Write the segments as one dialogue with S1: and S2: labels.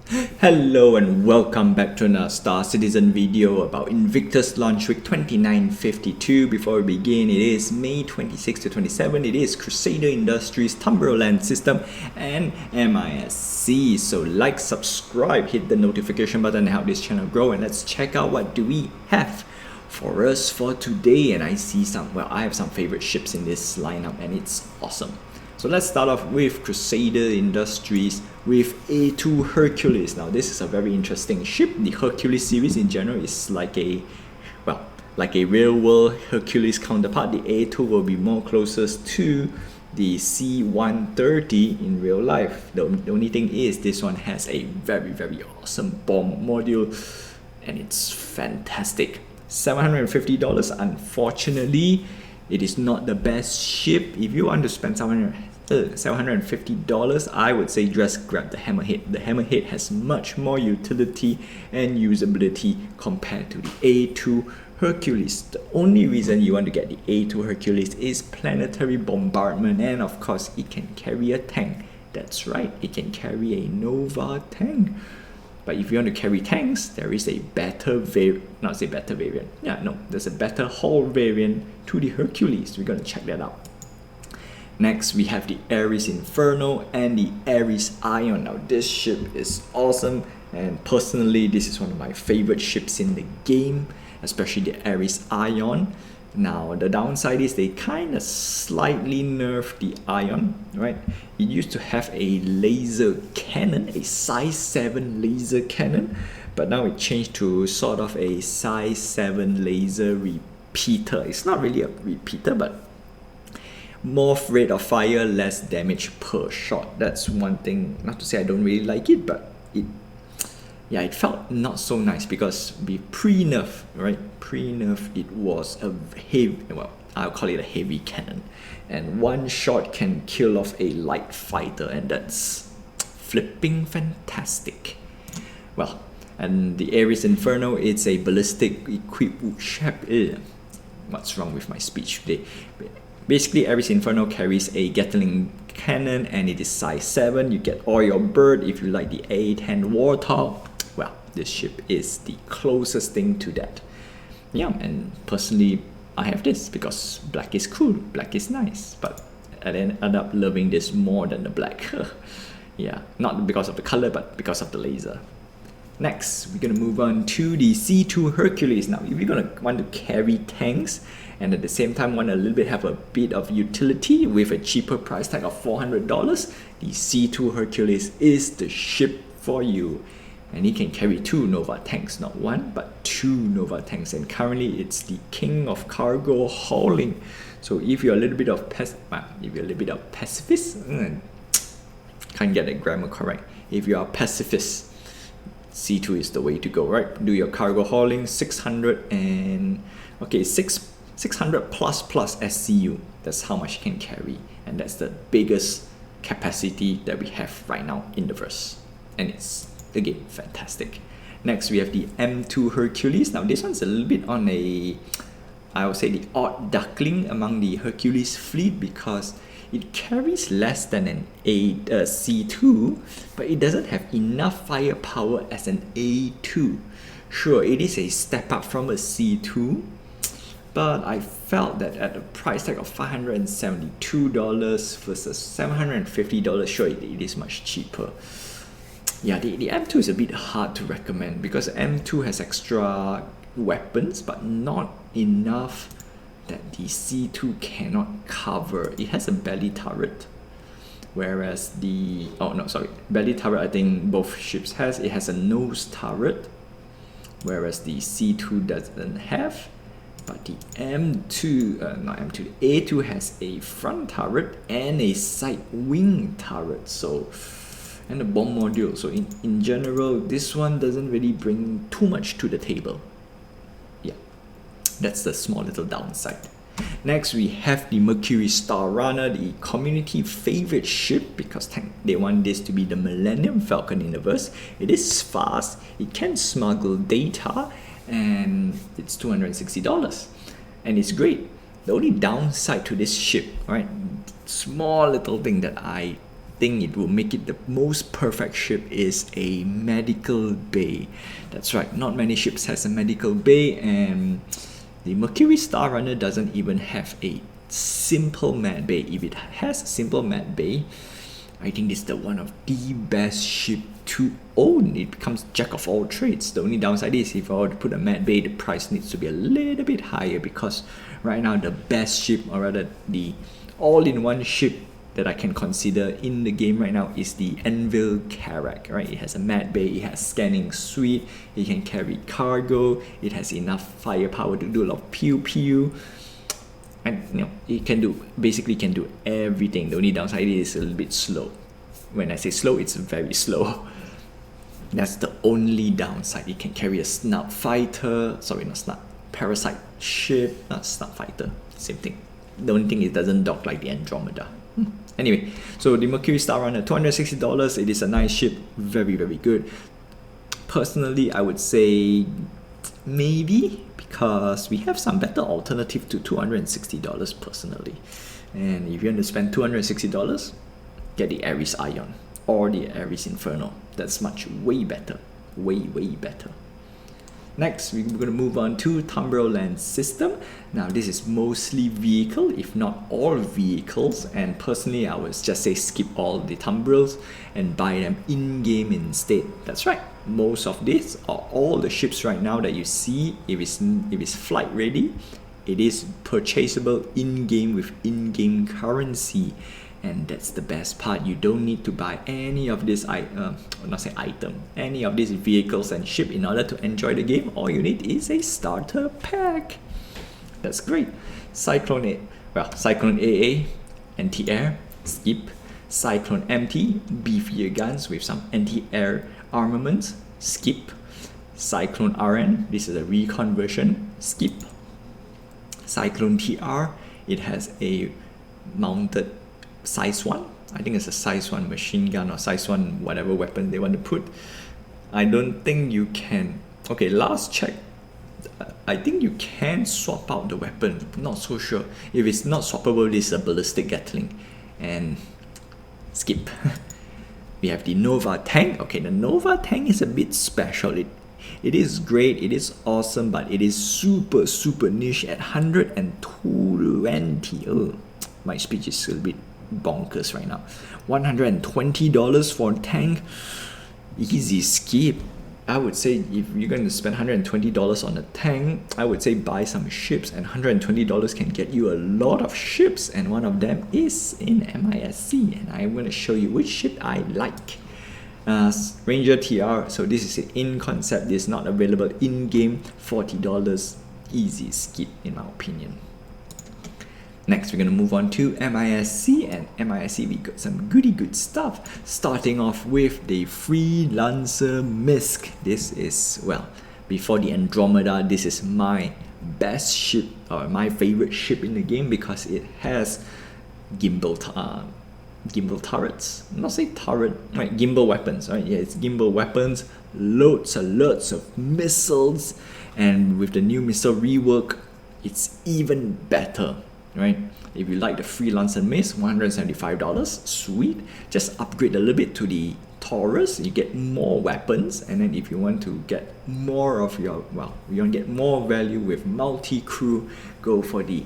S1: Hello and welcome back to another Star Citizen video about Invictus launch week 2952. Before we begin, it is May 26 to 27. It is Crusader Industries, Tumbril land system, and MISC. So like, subscribe, hit the notification button to help this channel grow, and let's check out what do we have for us for today. And I have some favorite ships in this lineup, and it's awesome. So let's start off with Crusader Industries with A2 Hercules. Now this is a very interesting ship. The Hercules series in general is like a real world Hercules counterpart. The A2 will be more closest to the C-130 in real life. The only thing is this one has a very awesome bomb module, and it's fantastic. $750. Unfortunately, it is not the best ship. If you want to spend $750, I would say just grab the Hammerhead. The Hammerhead has much more utility and usability compared to the A2 Hercules. The only reason you want to get the A2 Hercules is planetary bombardment, and of course it can carry a tank. That's right, it can carry a Nova tank. But if you want to carry tanks, there is a better there's a better hull variant to the Hercules. We're going to check that out. Next, we have the Ares Inferno and the Ares Ion. Now this ship is awesome, and personally this is one of my favorite ships in the game, especially the Ares Ion. Now the downside is they kind of slightly nerfed the Ion, right? It used to have a laser cannon, a size 7 laser cannon, but now it changed to sort of a size 7 laser repeater. It's not really a repeater, but more rate of fire, less damage per shot. That's one thing. Not to say I don't really like it, but it felt not so nice because pre-nerf, right? Pre-nerf, it was a heavy, I'll call it a heavy cannon, and one shot can kill off a light fighter, and that's flipping fantastic. Well, and the Ares Inferno, it's a ballistic equipped ship. What's wrong with my speech today? Basically, Ares Inferno carries a Gatling cannon, and it is size 7. You get all your bird. If you like the A10 Warthog, well, this ship is the closest thing to that. Yeah, and personally, I have this because black is cool, black is nice, but I ended up loving this more than the black. Yeah, not because of the color, but because of the laser. Next, we're gonna move on to the C2 Hercules. Now, if you're gonna want to carry tanks and at the same time want a bit of utility with a cheaper price tag of $400, the C2 Hercules is the ship for you. And it can carry 2 Nova tanks, not 1, but 2 Nova tanks. And currently, it's the king of cargo hauling. So if you're a little bit of pacifist, can't get that grammar correct. If you are pacifist, C2 is the way to go, right? Do your cargo hauling, 600 plus SCU. That's how much you can carry, and that's the biggest capacity that we have right now in the verse, and it's again fantastic. Next, we have the M2 Hercules. Now this one's a little bit on I would say the odd duckling among the Hercules fleet because it carries less than an C2, but it doesn't have enough firepower as an A2. Sure, it is a step up from a C2, but I felt that at a price tag of $572 versus $750, sure, it is much cheaper. Yeah, the M2 is a bit hard to recommend because M2 has extra weapons, but not enough that the C2 cannot cover. It has a belly turret, whereas belly turret I think both ships has. It has a nose turret, whereas the C2 doesn't have. But the the A2 has a front turret and a side wing turret, and a bomb module. So in general, this one doesn't really bring too much to the table. Yeah, that's the small little downside. Next, we have the Mercury Star Runner, the community favorite ship because they want this to be the Millennium Falcon in the verse. It is fast, it can smuggle data, and it's $260, and it's great. The only downside to this ship, right, small little thing that I think it will make it the most perfect ship is a medical bay. That's right, not many ships has a medical bay, and the Mercury Star Runner doesn't even have a simple med bay. If it has a simple med bay, I think this is the one of the best ship to own. It becomes jack of all trades. The only downside is if I were to put a med bay, the price needs to be a little bit higher, because right now the best ship, or rather the all-in-one ship that I can consider in the game right now, is the Enlist Carrack, right? It has a med bay, it has scanning suite, it can carry cargo, it has enough firepower to do a lot of pew pew, and it can do everything. The only downside is a little bit slow. When I say slow, it's very slow. That's the only downside. It can carry a snout fighter, parasite ship, not snout fighter, same thing. The only thing, it doesn't dock like the Andromeda. Anyway, so the Mercury Star Runner, $260. It is a nice ship, very, very good. Personally, I would say maybe, because we have some better alternative to $260 personally. And if you want to spend $260, get the Ares Ion or the Ares Inferno. That's way better, way better. Next, we're going to move on to Tumbril Land System. Now, this is mostly vehicle, if not all vehicles, and personally, I would just say skip all the Tumbrils and buy them in-game instead. That's right, most of these, or all the ships right now that you see, if it's flight ready, it is purchasable in-game with in-game currency. And that's the best part. You don't need to buy any of these any of these vehicles and ship in order to enjoy the game. All you need is a starter pack. That's great. Cyclone AA, anti-air, skip. Cyclone MT, beefier guns with some anti-air armaments, skip. Cyclone RN, this is a recon version, skip. Cyclone TR, it has a mounted size 1, I think it's a size 1 machine gun or size 1 whatever weapon they want to put. I don't think you can, okay, last check, I think you can swap out the weapon, not so sure. If it's not swappable, this is a ballistic Gatling, and skip. We have the Nova tank. Okay, the Nova tank is a bit special. It is great, it is awesome, but it is super niche at 120. Oh, my speech is a little bit bonkers right now. $120 for a tank, easy skip. I would say if you're going to spend $120 on a tank, I would say buy some ships, and $120 can get you a lot of ships, and one of them is in MISC, and I'm going to show you which ship I like. Ranger TR, so this is in concept, this is not available in game, $40, easy skip in my opinion. Next, we're going to move on to MISC, and MISC we got some good stuff. Starting off with the Freelancer MISC. This is, well, before the Andromeda, this is my best ship, or my favorite ship in the game, because it has gimbal turrets. Not say turret, right? Gimbal weapons, right? Yeah, it's gimbal weapons, loads of missiles, and with the new missile rework, it's even better. Right? If you like the Freelancer MISC, $175, sweet. Just upgrade a little bit to the Taurus, you get more weapons, and then if you want to get more of your, well, you want to get more value with multi-crew, go for the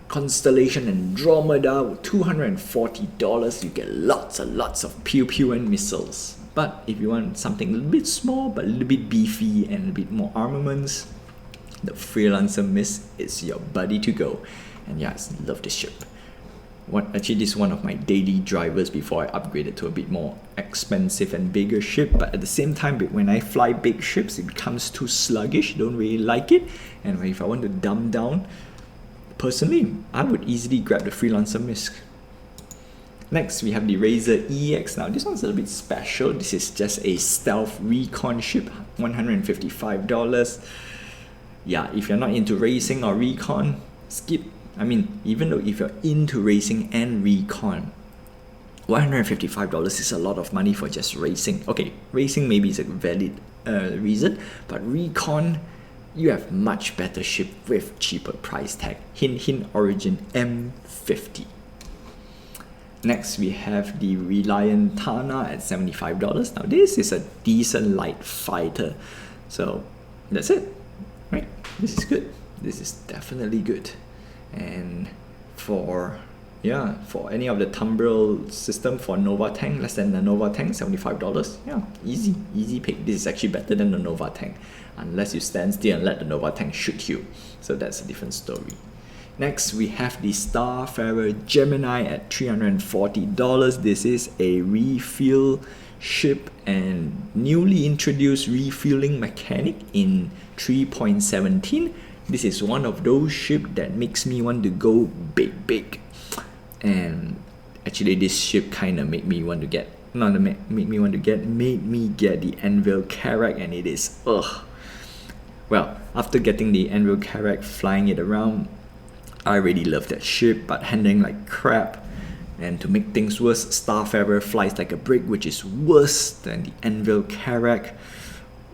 S1: Constellation Andromeda, $240, you get lots of pew and missiles. But if you want something a little bit small, but a little bit beefy and a bit more armaments, the Freelancer MISC is your buddy to go. And yeah, I love this ship. Actually, this is one of my daily drivers before I upgraded to a bit more expensive and bigger ship. But at the same time, when I fly big ships, it becomes too sluggish. Don't really like it. And if I want to dumb down, personally, I would easily grab the Freelancer MISC. Next, we have the Razor EX. Now, this one's a little bit special. This is just a stealth recon ship, $155. Yeah, if you're not into racing or recon, skip. I mean, even though if you're into racing and recon, $155 is a lot of money for just racing. Okay, racing maybe is a valid reason, but recon, you have much better ship with cheaper price tag. Hint, Origin M50. Next, we have the Reliant Tana at $75. Now, this is a decent light fighter. So, that's it. Right? This is good. This is definitely good. And for any of the Tumbril system for Nova tank, less than the Nova tank, $75. Yeah, easy pick. This is actually better than the Nova tank, unless you stand still and let the Nova tank shoot you. So that's a different story. Next, we have the Starfarer Gemini at $340. This is a refill ship and newly introduced refueling mechanic in 3.17. This is one of those ships that makes me want to go big. And actually, this ship kind of made me get the Anvil Carrack, and it is well, after getting the Anvil Carrack, flying it around, I really love that ship, but handling like crap. And to make things worse, Starfarer flies like a brick, which is worse than the Anvil Carrack.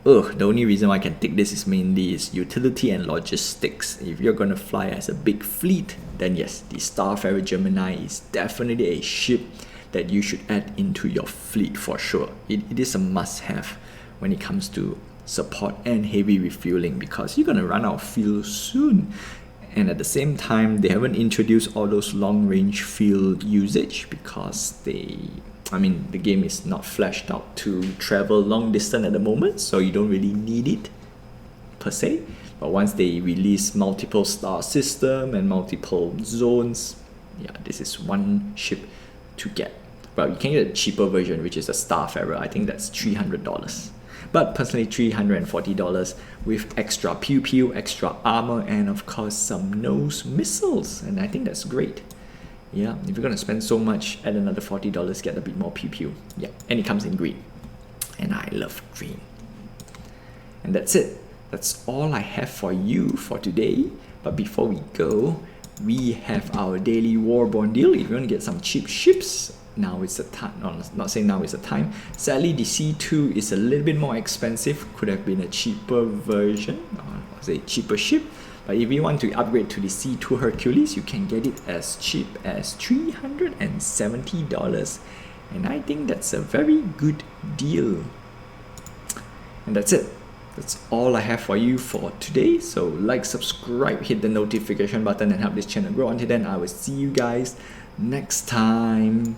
S1: The only reason why I can take this is mainly utility and logistics. If you're gonna fly as a big fleet, then yes, the Starfarer Gemini is definitely a ship that you should add into your fleet for sure. It is a must-have when it comes to support and heavy refueling, because you're gonna run out of fuel soon. And at the same time, they haven't introduced all those long-range fuel usage because the game is not fleshed out to travel long distance at the moment, so you don't really need it per se. But once they release multiple star system and multiple zones, yeah, this is one ship to get. Well, you can get a cheaper version, which is a Starfarer. I think that's $300. But personally, $340 with extra pew, extra armor, and of course some nose missiles. And I think that's great. Yeah, if you're gonna spend so much, add another $40, get a bit more pew. Yeah, and it comes in green. And I love green. And that's it. That's all I have for you for today. But before we go, we have our daily Warborn deal. If you want to get some cheap ships, now is the time. No, not saying now is the time. Sadly, the C2 is a little bit more expensive. Could have been a cheaper version, or say cheaper ship. But if you want to upgrade to the C2 Hercules, you can get it as cheap as $370. And I think that's a very good deal. And that's it. That's all I have for you for today. So like, subscribe, hit the notification button and help this channel grow. Until then, I will see you guys next time.